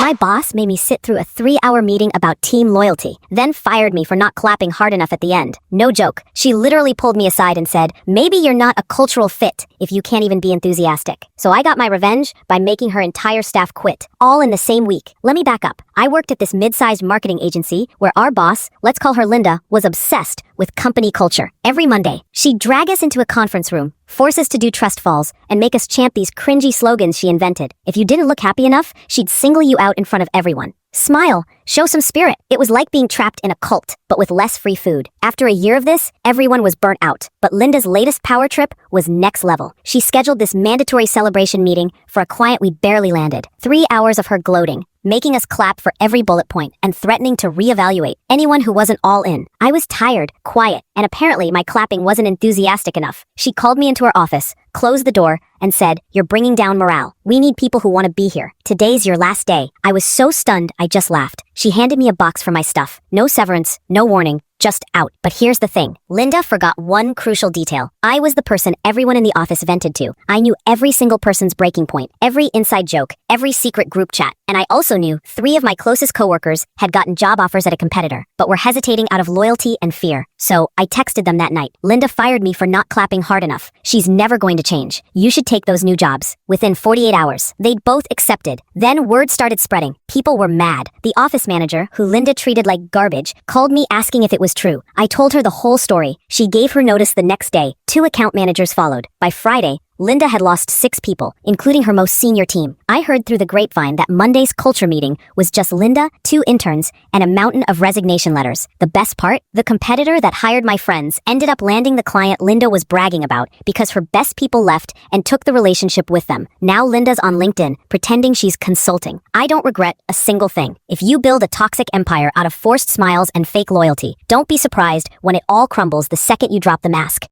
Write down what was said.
My boss made me sit through a 3-hour meeting about team loyalty, then fired me for not clapping hard enough at the end. No joke. She literally pulled me aside and said, "Maybe you're not a cultural fit if you can't even be enthusiastic." So I got my revenge by making her entire staff quit, all in the same week. Let me back up. I worked at this mid-sized marketing agency where our boss, let's call her Linda, was obsessed with company culture. Every Monday, she'd drag us into a conference room, force us to do trust falls, and make us chant these cringy slogans she invented. If you didn't look happy enough, she'd single you out in front of everyone. Smile, show some spirit. It was like being trapped in a cult, but with less free food. After a year of this, everyone was burnt out. But Linda's latest power trip was next level. She scheduled this mandatory celebration meeting for a client we barely landed. 3 hours of her gloating, making us clap for every bullet point, and threatening to reevaluate anyone who wasn't all in. I was tired, quiet, and apparently my clapping wasn't enthusiastic enough. She called me into her office, closed the door, and said, "You're bringing down morale. We need people who want to be here. Today's your last day." I was so stunned, I just laughed. She handed me a box for my stuff. No severance, no warning, just out. But here's the thing. Linda forgot one crucial detail. I was the person everyone in the office vented to. I knew every single person's breaking point, every inside joke, every secret group chat. And I also knew 3 of my closest coworkers had gotten job offers at a competitor, but were hesitating out of loyalty and fear. So I texted them that night. "Linda fired me for not clapping hard enough. She's never going to change. You should take those new jobs." Within 48 hours, they'd both accepted. Then word started spreading. People were mad. The office manager, who Linda treated like garbage, called me asking if it was true. I told her the whole story. She gave her notice the next day. 2 account managers followed. By Friday, Linda had lost 6 people, including her most senior team. I heard through the grapevine that Monday's culture meeting was just Linda, 2 interns, and a mountain of resignation letters. The best part? The competitor that hired my friends ended up landing the client Linda was bragging about because her best people left and took the relationship with them. Now Linda's on LinkedIn, pretending she's consulting. I don't regret a single thing. If you build a toxic empire out of forced smiles and fake loyalty, don't be surprised when it all crumbles the second you drop the mask.